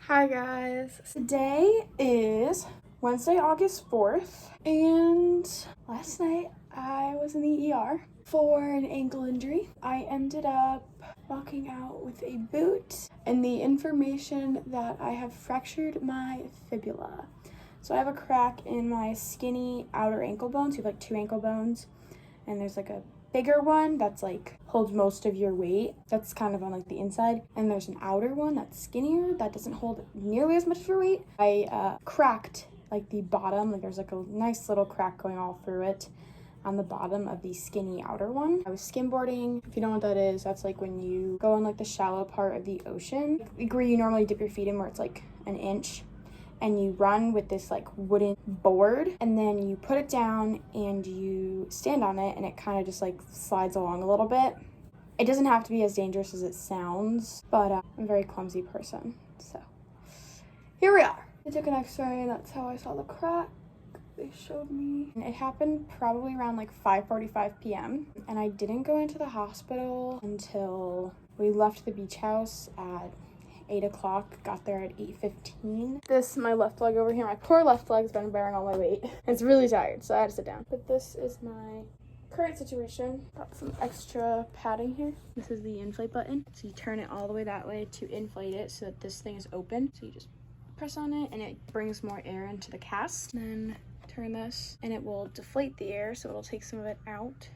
Hi guys. Today is Wednesday, August 4th, and last night I was in the ER for an ankle injury. I ended up walking out with a boot and the information that I have fractured my fibula. So I have a crack in my skinny outer ankle bone. So you have like two ankle bones, and there's like a bigger one that's like holds most of your weight, that's kind of on like the inside, and there's an outer one that's skinnier that doesn't hold nearly as much of your weight. I cracked like the bottom, like there's like a nice little crack going all through it on the bottom of the skinny outer one. I was skimboarding. If you don't know what that is, that's like when you go on like the shallow part of the ocean, where you normally dip your feet in, where it's like an inch, and you run with this like wooden board, and then you put it down and you stand on it, and it kind of just like slides along a little bit. It doesn't have to be as dangerous as it sounds, but I'm a very clumsy person, so here we are. I took an x-ray and that's how I saw the crack. They showed me. It happened probably around like 5:45 p.m. and I didn't go into the hospital until we left the beach house at 8 o'clock, got there at 8:15. This, my left leg over here, my poor left leg's been bearing all my weight. It's really tired, so I had to sit down. But this is my current situation. Got some extra padding here. This is the inflate button. So you turn it all the way that way to inflate it so that this thing is open. So you just press on it and it brings more air into the cast. Then turn this and it will deflate the air, so it'll take some of it out.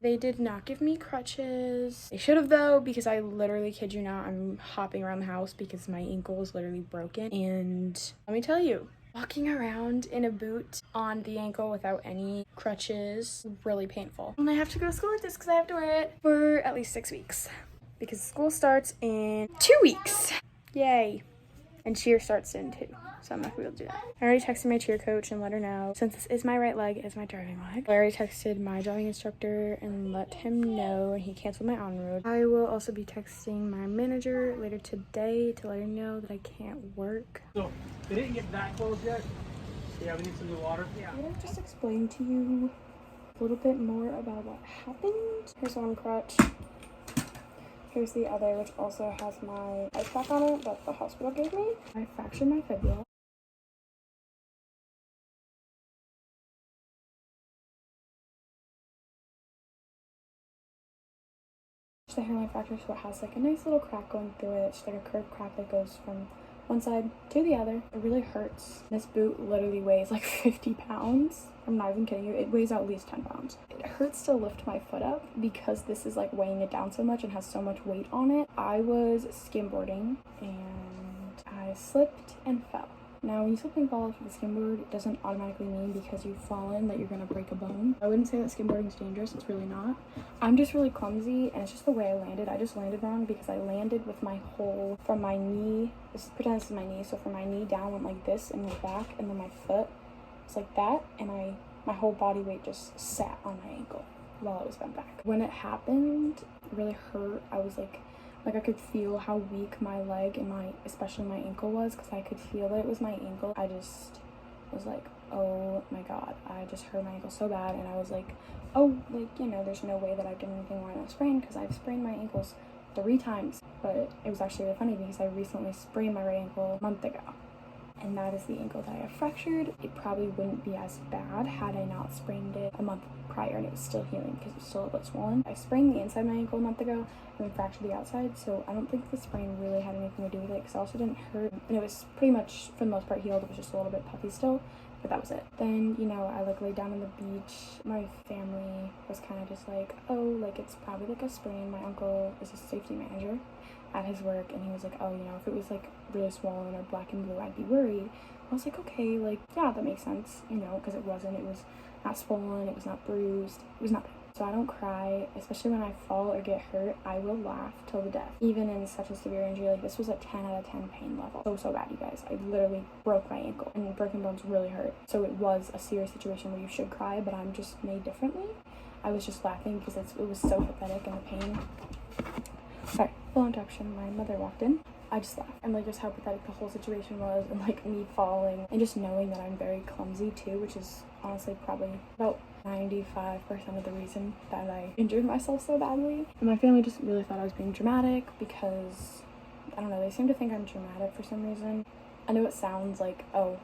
They did not give me crutches. They should have though, because I literally, kid you not, I'm hopping around the house because my ankle is literally broken. And let me tell you, walking around in a boot on the ankle without any crutches, really painful. And I have to go to school with this because I have to wear it for at least 6 weeks, because school starts in 2 weeks. Yay. And cheer starts soon too, so I'm not gonna be able to do that. I already texted my cheer coach and let her know, since this is my right leg, it is my driving leg. I already texted my driving instructor and let him know, and he canceled my on-road. I will also be texting my manager later today to let her know that I can't work. So, they didn't get that close yet? Yeah, we need some new water. Yeah. I'm gonna just explain to you a little bit more about what happened. Here's one crutch. Here's the other, which also has my ice pack on it that the hospital gave me. I fractured my fibula. The hairline fracture, so it has like a nice little crack going through it. It's like a curved crack that goes from one side to the other. It really hurts. This boot literally weighs like 50 pounds. I'm not even kidding you. It weighs at least 10 pounds. It hurts to lift my foot up because this is like weighing it down so much and has so much weight on it. I was skimboarding and I slipped and fell. Now, when you slip and fall off the skimboard, it doesn't automatically mean because you've fallen that you're gonna break a bone. I wouldn't say that skimboarding is dangerous, it's really not. I'm just really clumsy, and it's just the way I landed. I just landed wrong because I landed with my whole, from my knee, pretend this is my knee, so from my knee down went like this and went back, and then my foot was like that, and my whole body weight just sat on my ankle while I was bent back. When it happened, it really hurt. I was like I could feel how weak my leg and especially my ankle was, because I could feel that it was my ankle. I just was like, oh my god, I just hurt my ankle so bad. And I was like, oh, like, you know, there's no way that I've done anything wrong with sprain, because I've sprained my ankles 3 times. But it was actually really funny because I recently sprained my right ankle a month ago, and that is the ankle that I have fractured. It probably wouldn't be as bad had I not sprained it a month prior and it was still healing because it was still a bit swollen. I sprained the inside of my ankle a month ago and then fractured the outside, so I don't think the sprain really had anything to do with it, because it also didn't hurt, and it was pretty much for the most part healed. It was just a little bit puffy still, but that was it. Then, you know, I like laid down on the beach. My family was kind of just like, oh, like it's probably like a sprain. My uncle is a safety manager at his work, and he was like, oh, you know, if it was like really swollen or black and blue, I'd be worried. I was like, okay, like, yeah, that makes sense, you know, because it was not swollen, it was not bruised, it was nothing. So I don't cry, especially when I fall or get hurt. I will laugh till the death. Even in such a severe injury, like this was a 10 out of 10 pain level. So bad, you guys. I literally broke my ankle, and broken bones really hurt. So it was a serious situation where you should cry, but I'm just made differently. I was just laughing because it was so pathetic, and the pain. Sorry, full interruption. My mother walked in. I just laughed, and like just how pathetic the whole situation was, and like me falling, and just knowing that I'm very clumsy too, which is honestly probably about 95% of the reason that I injured myself so badly. And my family just really thought I was being dramatic because I don't know, they seem to think I'm dramatic for some reason. I know it sounds like, oh,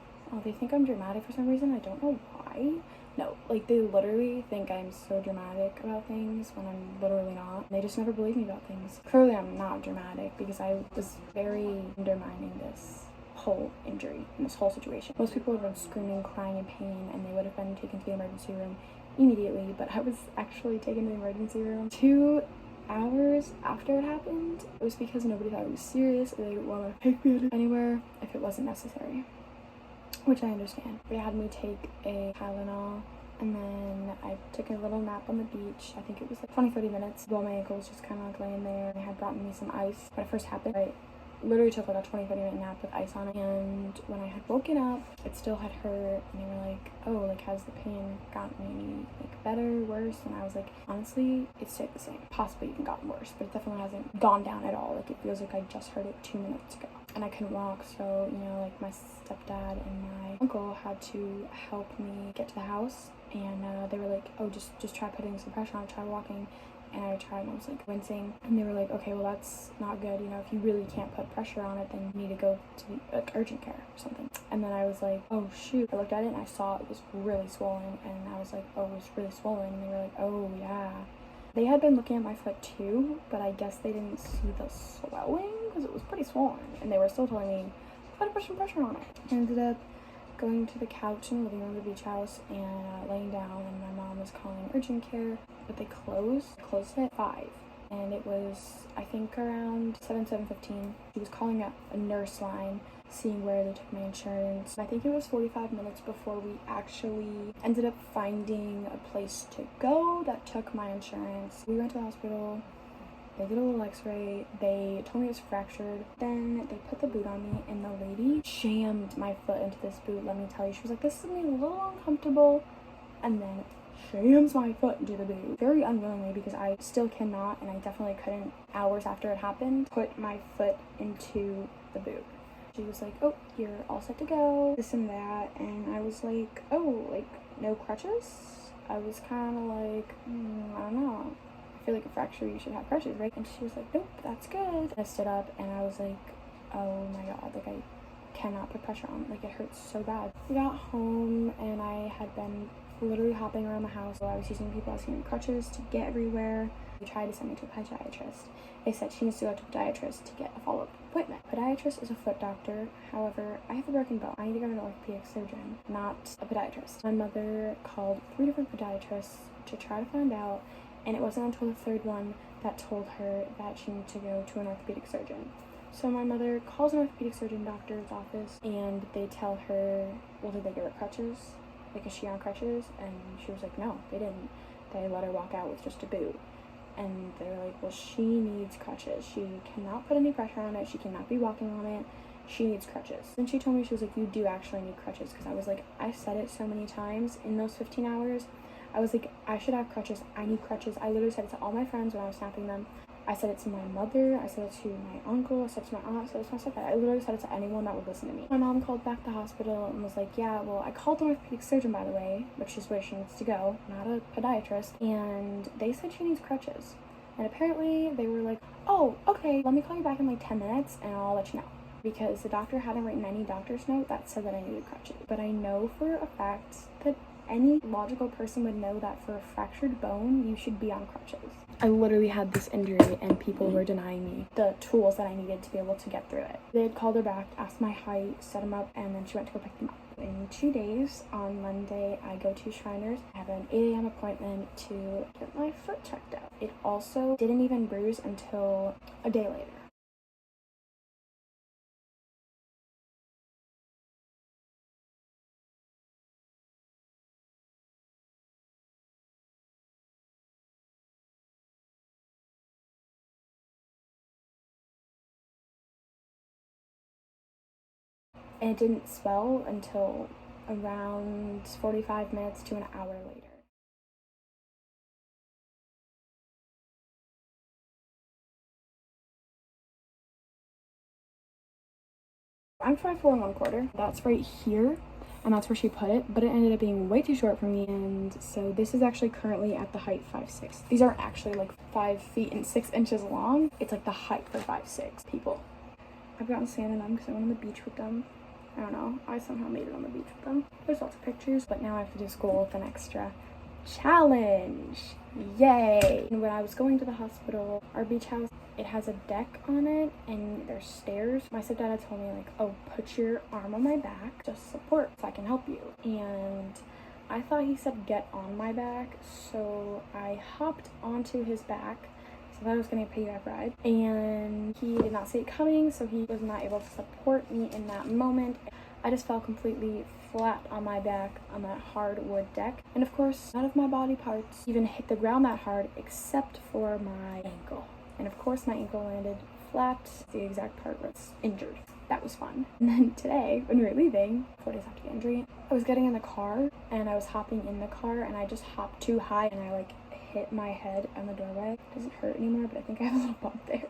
they think I'm dramatic for some reason. I don't know why. No, like they literally think I'm so dramatic about things when I'm literally not. They just never believe me about things. Clearly I'm not dramatic because I was very undermining this whole injury and this whole situation. Most people would have been screaming, crying in pain, and they would have been taken to the emergency room immediately, but I was actually taken to the emergency room 2 hours after it happened. It was because nobody thought it was serious and they didn't want to take me anywhere if it wasn't necessary, which I understand. They had me take a Tylenol, and then I took a little nap on the beach. I think it was like 20-30 minutes while my ankle was just kind of like laying there. They had brought me some ice. When it first happened, I literally took like a 20-30 minute nap with ice on it, and when I had woken up, it still had hurt, and they were like, oh, like, has the pain gotten any like better, worse? And I was like, honestly, it stayed the same, possibly even gotten worse, but it definitely hasn't gone down at all. Like, it feels like I just heard it 2 minutes ago, and I couldn't walk, so, you know, like, my stepdad and my uncle had to help me get to the house, and they were like, oh, just try putting some pressure on it, try walking. And I tried, and I was like wincing, and they were like, okay, well, that's not good, you know, if you really can't put pressure on it, then you need to go to like urgent care or something. And then I was like, oh shoot, I looked at it and I saw it was really swollen, and I was like, oh, it was really swollen, and they were like, oh yeah. They had been looking at my foot too, but I guess they didn't see the swelling because it was pretty swollen, and they were still telling me, try to put some pressure on it. I ended up going to the couch in the living room of the beach house and laying down, and my mom was calling urgent care, but they closed at 5, and it was, I think, around 7:15. She was calling up a nurse line, seeing where they took my insurance. I think it was 45 minutes before we actually ended up finding a place to go that took my insurance. We went to the hospital. They did a little x-ray, they told me it was fractured, then they put the boot on me, and the lady jammed my foot into this boot, let me tell you. She was like, this is gonna be a little uncomfortable, and then jams my foot into the boot. Very unwillingly, because I still cannot, and I definitely couldn't, hours after it happened, put my foot into the boot. She was like, oh, you're all set to go, this and that, and I was like, oh, like, no crutches? I was kind of like, I don't know. I feel like a fracture, you should have crutches, right? And she was like, nope, that's good. I stood up and I was like, oh my god, like, I cannot put pressure on it, like, it hurts so bad. We got home and I had been literally hopping around the house. So I was using people asking me crutches to get everywhere. They tried to send me to a podiatrist. They said she needs to go to a podiatrist to get a follow-up appointment. Podiatrist is a foot doctor. However, I have a broken bone. I need to go to an orthopedic surgeon, not a podiatrist. My mother called 3 different podiatrists to try to find out, and it wasn't until the 3rd one that told her that she needed to go to an orthopedic surgeon. So my mother calls an orthopedic surgeon doctor's office, and they tell her, well, did they give her crutches? Like, is she on crutches? And she was like, no, they didn't. They let her walk out with just a boot. And they were like, well, she needs crutches. She cannot put any pressure on it. She cannot be walking on it. She needs crutches. Then she told me, she was like, you do actually need crutches. Because I was like, I said it so many times in those 15 hours. I was like, I should have crutches. I need crutches. I literally said it to all my friends when I was snapping them. I said it to my mother. I said it to my uncle. I said it to my aunt. I said it to my stepdad. I literally said it to anyone that would listen to me. My mom called back the hospital and was like, yeah, well, I called an orthopedic surgeon, by the way, which is where she needs to go, not a podiatrist. And they said she needs crutches. And apparently they were like, oh, okay, let me call you back in like 10 minutes and I'll let you know. Because the doctor hadn't written any doctor's note that said that I needed crutches. But I know for a fact that any logical person would know that for a fractured bone, you should be on crutches. I literally had this injury and people were denying me the tools that I needed to be able to get through it. They had called her back, asked my height, set them up, and then she went to go pick them up. In 2 days, on Monday, I go to Shriners. I have an 8 a.m. appointment to get my foot checked out. It also didn't even bruise until a day later. And it didn't swell until around 45 minutes to an hour later. I'm 5'4" and 1/4. That's right here, and that's where she put it, but it ended up being way too short for me, and so this is actually currently at the height 5'6". These aren't actually like 5 feet and 6 inches long. It's like the height for 5'6" people. I've gotten sand in them because I went on the beach with them. I don't know, I somehow made it on the beach with them. There's lots of pictures, but now I have to do school with an extra challenge. Yay! And when I was going to the hospital, our beach house, it has a deck on it and there's stairs. My stepdad had told me like, oh, put your arm on my back, just support so I can help you. And I thought he said get on my back, so I hopped onto his back. So I thought I was getting a piggyback ride, and he did not see it coming, so he was not able to support me in that moment. I just fell completely flat on my back on that hardwood deck, and of course none of my body parts even hit the ground that hard except for my ankle. And of course my ankle landed flat, the exact part where it's injured. That was fun. And then today, when we were leaving, 4 days after the injury, I was getting in the car and I was hopping in the car and I just hopped too high and I like hit my head on the doorway. It doesn't hurt anymore, but I think I have a little bump there.